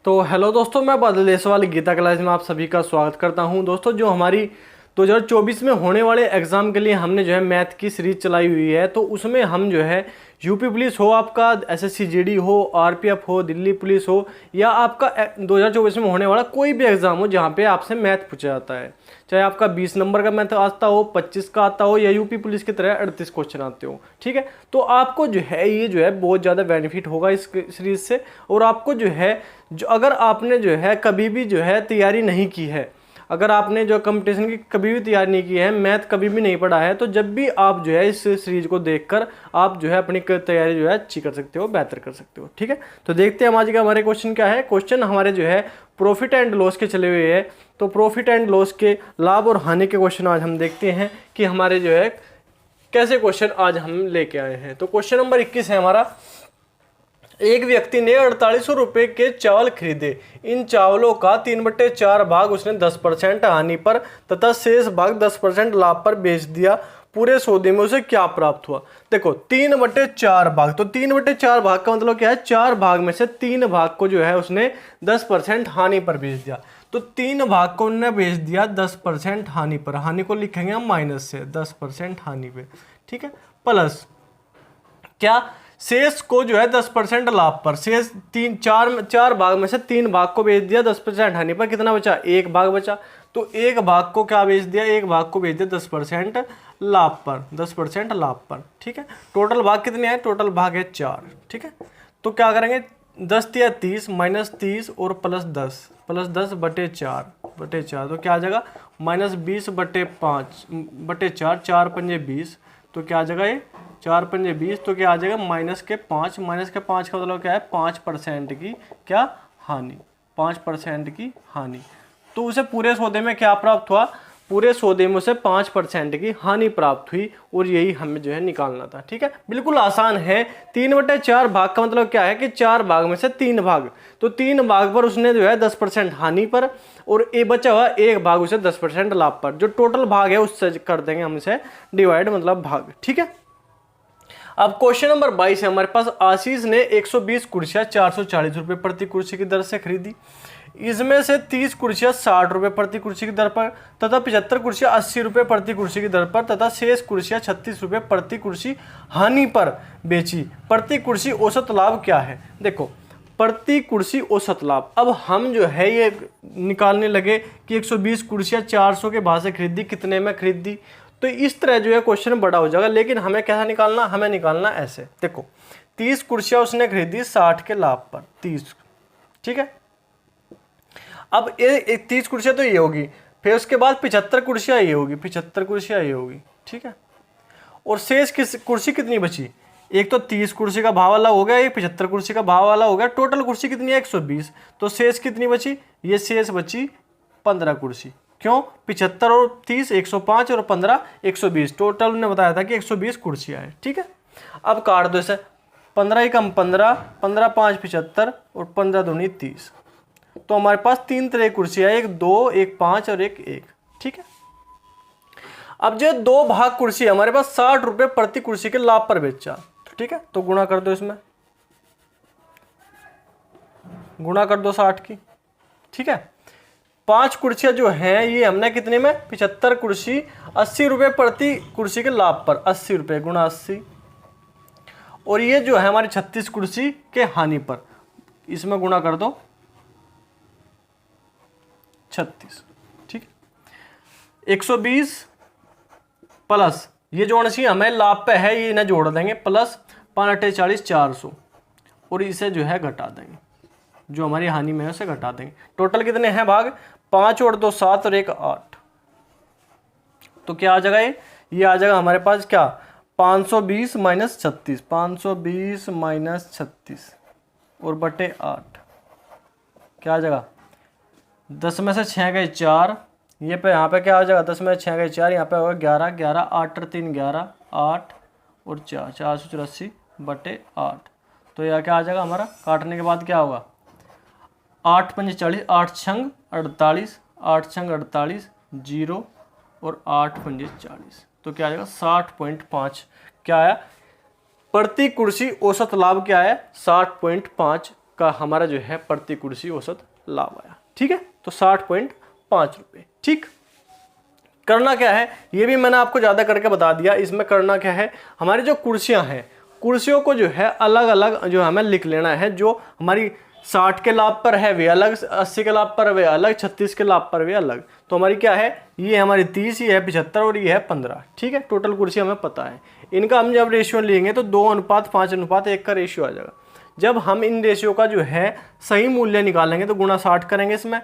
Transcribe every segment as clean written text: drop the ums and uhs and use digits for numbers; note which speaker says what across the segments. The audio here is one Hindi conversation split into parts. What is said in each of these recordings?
Speaker 1: तो हेलो दोस्तों, मैं बादल देसवाल गीता क्लास में आप सभी का स्वागत करता हूं। दोस्तों, जो हमारी 2024 में होने वाले एग्ज़ाम के लिए हमने जो है मैथ की सीरीज चलाई हुई है, तो उसमें हम जो है यूपी पुलिस हो, आपका एसएससी जीडी हो, आरपीएफ हो, दिल्ली पुलिस हो, या आपका 2024 में होने वाला कोई भी एग्ज़ाम हो जहाँ पे आपसे मैथ पूछा जाता है, चाहे आपका 20 नंबर का मैथ आता हो, 25 का आता हो, या यूपी पुलिस की तरह 38 क्वेश्चन आते हो, ठीक है। तो आपको जो है ये जो है बहुत ज़्यादा बेनिफिट होगा इस सीरीज से। और आपको जो है अगर आपने जो है कभी भी जो है तैयारी नहीं की है, अगर आपने जो कंपटीशन की कभी भी तैयारी नहीं की है, मैथ कभी भी नहीं पढ़ा है, तो जब भी आप जो है इस सीरीज को देखकर आप जो है अपनी तैयारी जो है अच्छी कर सकते हो, बेहतर कर सकते हो, ठीक है। तो देखते हैं आज का हमारे क्वेश्चन क्या है। क्वेश्चन हमारे जो है प्रॉफिट एंड लॉस के चले हुए हैं। तो प्रॉफिट एंड लॉस के लाभ और हानि के क्वेश्चन आज हम देखते हैं कि हमारे जो है कैसे क्वेश्चन आज हम लेके आए हैं। तो क्वेश्चन नंबर 21 है हमारा। एक व्यक्ति ने 4800 रुपये के चावल खरीदे। इन चावलों का 3/4 भाग उसने 10% हानि पर तथा शेष भाग 10% लाभ पर बेच दिया। पूरे सौदे में उसे क्या प्राप्त हुआ? देखो, 3/4 भाग, तो 3/4 भाग का मतलब क्या है? 4 भाग में से 3 भाग को जो है उसने 10% हानि पर बेच दिया। तो 3 भाग को उन्होंने बेच दिया 10% हानि पर। हानि को लिखेंगे हम माइनस से 10% हानि पे, ठीक है। प्लस क्या? शेष को जो है 10% लाभ पर। शेष चार भाग में से 3 भाग को बेच दिया 10% हानि पर। कितना बचा? 1 भाग बचा। तो 1 भाग को क्या बेच दिया? 1 भाग को बेच दिया 10% लाभ पर, 10% लाभ पर, ठीक है। टोटल भाग कितने हैं? टोटल भाग है 4, ठीक है। तो क्या करेंगे? 10 या 30 माइनस 30 और प्लस 10/4 तो क्या आ जाएगा? -20/5/4, 4 पंजे 20, तो क्या आ जाएगा? ये 4 पंजे 20, तो क्या आ जाएगा? -5। -5 का मतलब क्या है? 5% की क्या हानि, 5% की हानि। तो उसे पूरे सौदे में क्या प्राप्त हुआ? पूरे सौदे में उसे 5% की हानि प्राप्त हुई, और यही हमें जो है निकालना था, ठीक है। बिल्कुल आसान है। 3/4 भाग का मतलब क्या है कि 4 भाग में से 3 भाग, तो 3 भाग पर उसने जो है 10% हानि पर, और ये बचा हुआ 1 भाग उसे 10% लाभ पर। जो टोटल भाग है उससे कर देंगे हम इसे डिवाइड, मतलब भाग, ठीक है। अब क्वेश्चन नंबर 22 है हमारे पास। आशीष ने 120 कुर्सियां 440 रुपये प्रति कुर्सी की दर से खरीदी। इसमें से 30 कुर्सियां 60 रुपये प्रति कुर्सी की दर पर तथा 75 कुर्सियां 80 रुपये प्रति कुर्सी की दर पर तथा शेष कुर्सियां 36 रुपये प्रति कुर्सी हानि पर बेची। प्रति कुर्सी औसत लाभ क्या है? देखो, प्रति कुर्सी औसत लाभ। अब हम जो है ये निकालने लगे कि 120 कुर्सियां 400 के भाव से खरीदी, कितने में खरीदी। तो इस तरह जो है क्वेश्चन बड़ा हो जाएगा, लेकिन हमें कैसा निकालना? हमें निकालना ऐसे। देखो, 30 कुर्सियां उसने खरीदी 60 के लाभ पर, 30, ठीक है। अब ये 30 कुर्सियां तो ये होगी, फिर उसके बाद 75 कुर्सियां ये होगी, 75 कुर्सियां ये होगी, ठीक है। और शेष कुर्सी कितनी बची? एक तो 30 कुर्सी का भाव वाला हो गया, एक 75 कुर्सी का भाव वाला हो गया। टोटल कुर्सी कितनी है? 120। तो शेष कितनी बची? ये शेष बची 15 कुर्सी। क्यों? 75 और 30 105 और 15 120। टोटल ने बताया था कि 120 कुर्सियां हैं, ठीक है। अब काट दो इसे। 15 ही कम 15, 15 5 75 और 15 दूनी 30। तो हमारे पास 3 तरह की कुर्सियां, एक 2, एक 5 और एक 1, ठीक है। अब जो 2 भाग कुर्सी है हमारे पास 60 रुपये प्रति कुर्सी के लाभ पर बेचा, तो ठीक है। तो गुणा कर दो, इसमें गुणा कर दो 60 की, ठीक है। 5 कुर्सियां जो हैं ये हमने कितने में? 75 कुर्सी 80 रुपये प्रति कुर्सी के लाभ पर, 80 रुपये गुणा 80, और ये जो है हमारी 36 कुर्सी के हानि पर, इसमें गुणा कर दो 36, ठीक है। 120 प्लस ये जोड़ना चाहिए हमें, लाभ पे है ये ना जोड़ देंगे, प्लस 5×8 = 400, और इसे जो है घटा देंगे, जो हमारी हानि में है उसे घटा देंगे। टोटल कितने हैं भाग? 5 और 2 7 और 1 8। तो क्या आ जाएगा? ये आ जाएगा हमारे पास क्या? 520 - 36, 520 - 36 और बटे 8, क्या आ जाएगा? 10 में से 6 गए 4, ये पे यहाँ पे क्या आ जाएगा? 10 में 6 गए 4, यहाँ पे होगा 11, 11 8 और 3 11, 8 और 4, 484 बटे 8। तो यह क्या आ जाएगा हमारा? काटने के बाद क्या होगा? 8 पंजे 40, 8 छंग 48, 8 छंग 48, 0 और 8 पंजे 40। तो क्या आ जाएगा? 60.5। क्या आया? प्रति कुर्सी औसत लाभ क्या है? 60.5 का हमारा जो है प्रति कुर्सी औसत लाभ आया। ठीक है, तो 60.5 रुपये। ठीक, करना क्या है ये भी मैंने आपको ज़्यादा करके बता दिया। इसमें करना क्या है, हमारी जो कुर्सियाँ हैं, कुर्सियों को जो है अलग अलग जो हमें लिख लेना है। जो हमारी 60 के लाभ पर है वे अलग, 80 के लाभ पर वे अलग, 36 के लाभ पर वे अलग। तो हमारी क्या है, ये हमारी 30, ये है 75 और ये है 15। ठीक है, टोटल कुर्सी हमें पता है। इनका हम जब रेशियो लेंगे तो 2:5:1 का रेशियो आ जाएगा। जब हम इन रेशियो का जो है सही मूल्य निकालेंगे तो गुणा 60 करेंगे, इसमें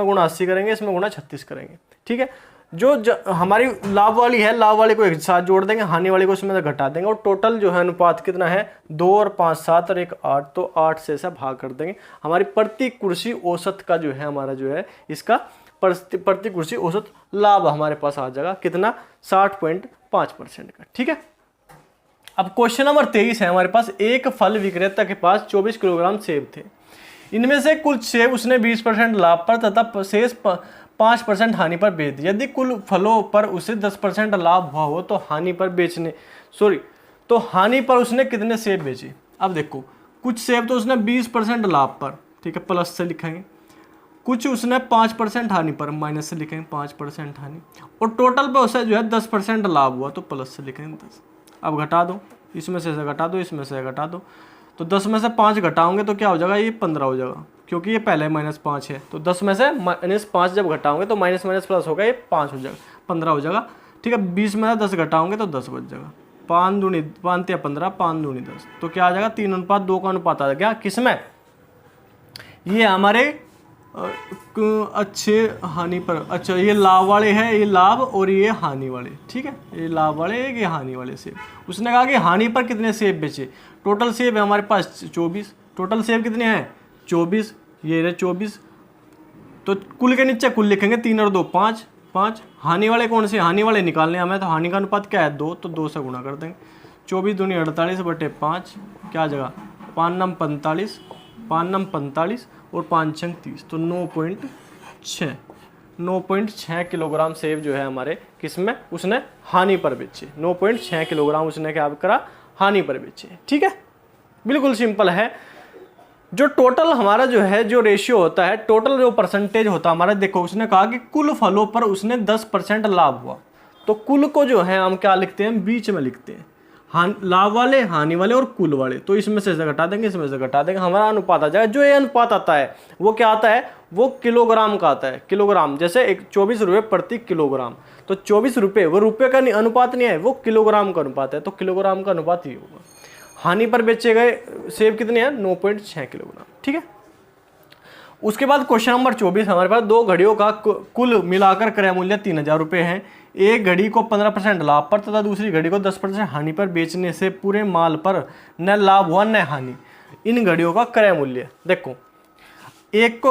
Speaker 1: गुणा 80 करेंगे, इसमें गुणा 36 करेंगे। ठीक है, जो हमारी लाभ वाली है, लाभ वाले को एक साथ जोड़ देंगे, हानि वाले को उसमें से घटा देंगे, और टोटल जो है अनुपात कितना है 2 और 5 7 और 1 8, तो 8 से ऐसा भाग कर देंगे। हमारी प्रति कुर्सी औसत का जो है हमारा जो है इसका प्रति कुर्सी औसत लाभ हमारे पास आ जाएगा कितना, 60.5% का। ठीक है, अब क्वेश्चन नंबर 23 है हमारे पास। एक फल विक्रेता के पास 24 किलोग्राम सेब थे। इनमें से कुछ सेब उसने 20% लाभ पर तथा शेष 5% हानि पर बेच दिया। यदि कुल फलों पर उसे 10% लाभ हुआ हो तो हानि पर उसने कितने सेब बेचे। अब देखो, कुछ सेब तो उसने 20% लाभ पर, ठीक है, प्लस से लिखेंगे, कुछ उसने 5% हानि पर, माइनस से लिखेंगे 5% हानि, और टोटल पर उसे जो है 10% लाभ हुआ तो प्लस से लिखेंगे 10। अब घटा दो, इसमें से घटा दो, इसमें से घटा दो, तो 10 में से 5 घटाओगे तो क्या हो जाएगा, ये 15 हो जाएगा, क्योंकि ये पहले -5 है। तो 10 में से -5 जब घटाओगे तो माइनस प्लस होगा, ये 5 हो जाएगा, 15 हो जाएगा। ठीक है, 20 में से 10 घटाओगे तो 10 बच जाएगा। 5 दूनी 5 या 15, 5 दूनी 10, तो क्या आ जाएगा 3:2 का अनुपात आ गया। किसमें, ये हमारे अच्छे हानि पर, अच्छा ये लाभ वाले हैं, ये लाभ और ये हानि वाले। ठीक है, ये लाभ वाले, ये हानि वाले सेब। उसने कहा कि हानि पर कितने सेब बेचे। टोटल सेब है हमारे पास 24, टोटल सेब कितने हैं 24, ये रहे 24, तो कुल के नीचे कुल लिखेंगे, 3 और 2 5 5। हानि वाले कौन से, हानि वाले निकालने हमें, तो हानि का अनुपात क्या है 2, तो 2 से गुणा कर देंगे। 24 दूनी 48/5, क्या आ जाएगा 5 9 45, 5 9 45 और 5 6 30, तो 9.6 किलोग्राम सेब जो है हमारे किसमें उसने हानि पर बेचे। 9.6 किलोग्राम उसने क्या करा, हानि पर बेचे। ठीक है, बिल्कुल सिंपल है। जो टोटल हमारा जो है जो रेशियो होता है, टोटल जो परसेंटेज होता है हमारा, देखो उसने कहा कि कुल फलों पर उसने 10% लाभ हुआ, तो कुल को जो है हम क्या लिखते हैं, बीच में लिखते हैं, लाभ वाले, हानि वाले और कुल वाले। तो इसमें से घटा देंगे, इसमें से घटा देंगे, हमारा अनुपात आ जाएगा। जो ये अनुपात आता है वो क्या आता है, वो किलोग्राम का आता है। किलोग्राम, जैसे 24 रुपये प्रति किलोग्राम, तो 24 रुपये वो रुपये का अनुपात नहीं है, वो किलोग्राम का अनुपात है, तो किलोग्राम का अनुपात ये होगा। हानि पर बेचे गए सेब कितने हैं, 9.6 किलोग्राम। ठीक है, उसके बाद क्वेश्चन नंबर 24 हमारे पास 2 घड़ियों का कुल मिलाकर क्रय मूल्य 3000 रुपये है। एक घड़ी को 15% लाभ पर तथा दूसरी घड़ी को 10% हानि पर बेचने से पूरे माल पर न लाभ हुआ न हानि। इन घड़ियों का क्रय मूल्य देखो, एक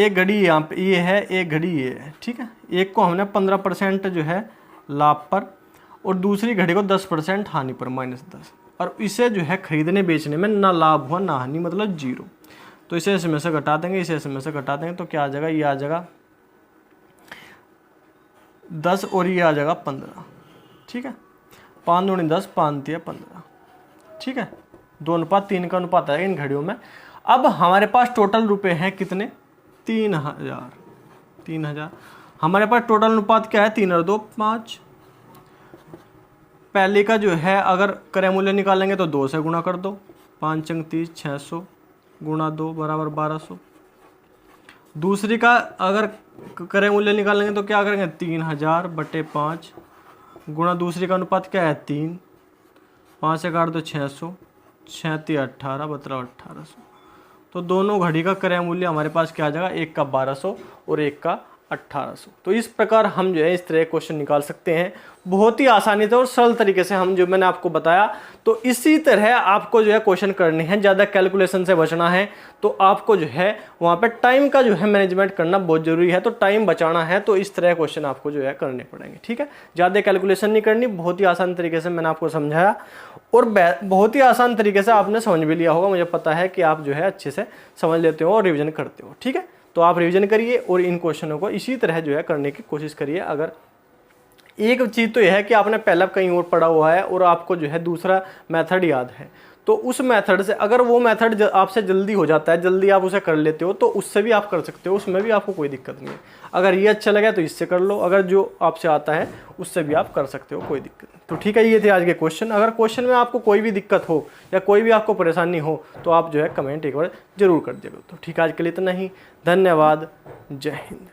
Speaker 1: घड़ी यहाँ पे ये है, एक घड़ी ये है। ठीक है, एक को हमने 15% जो है लाभ पर और दूसरी घड़ी को 10% हानि पर, -10, और इसे जो है खरीदने बेचने में ना लाभ हुआ ना हानि, मतलब 0। तो इसे इसमें से घटा देंगे, इसे इसमें से घटा देंगे, तो क्या आ जाएगा, ये आ जाएगा 10 और ये आ जाएगा 15। ठीक है, 5 दूनी 10, 5 3 15। ठीक है, 2:3 का अनुपात है इन घड़ियों में। अब हमारे पास टोटल रुपए हैं कितने, 3000। हमारे पास टोटल अनुपात क्या है, 3 और 2 5। पहले का जो है अगर क्रय मूल्य निकालेंगे तो 2 से गुणा कर दो, 5 6 30, 600 गुणा 2 बराबर 1200। दूसरी का अगर क्रय मूल्य निकालेंगे तो क्या करेंगे, 3000/5 गुणा दूसरी का अनुपात क्या है 3, 5 से काट दो 600, 6 3 18 17 1800। तो दोनों घड़ी का क्रय मूल्य हमारे पास क्या आ जाएगा, एक का 1200 और एक का 1800। तो इस प्रकार हम जो है इस तरह क्वेश्चन निकाल सकते हैं बहुत ही आसानी से और सरल तरीके से, हम जो मैंने आपको बताया। तो इसी तरह आपको जो है क्वेश्चन करने हैं, ज़्यादा कैलकुलेशन से बचना है तो आपको जो है वहाँ पे टाइम का जो है मैनेजमेंट करना बहुत ज़रूरी है। तो टाइम बचाना है तो इस तरह क्वेश्चन आपको जो है करने पड़ेंगे। ठीक है, ज़्यादा कैलकुलेशन नहीं करनी, बहुत ही आसान तरीके से मैंने आपको समझाया और बहुत ही आसान तरीके से आपने समझ भी लिया होगा। मुझे पता है कि आप जो है अच्छे से समझ लेते हो और रिविजन करते हो। ठीक है, तो आप रिवीजन करिए और इन क्वेश्चनों को इसी तरह जो है करने की कोशिश करिए। अगर एक चीज़ तो यह है कि आपने पहला कहीं और पढ़ा हुआ है और आपको जो है दूसरा मेथड याद है, तो उस मेथड से अगर वो मेथड आपसे जल्दी हो जाता है, जल्दी आप उसे कर लेते हो, तो उससे भी आप कर सकते हो, उसमें भी आपको कोई दिक्कत नहीं है। अगर ये अच्छा लगा तो इससे कर लो, अगर जो आपसे आता है उससे भी आप कर सकते हो, कोई दिक्कत नहीं। तो ठीक है, ये थे आज के क्वेश्चन। अगर क्वेश्चन में आपको कोई भी दिक्कत हो या कोई भी आपको परेशानी हो तो आप जो है कमेंट एक बार जरूर कर दिएगा। तो ठीक है, आज के लिए इतना ही। धन्यवाद। जय हिंद।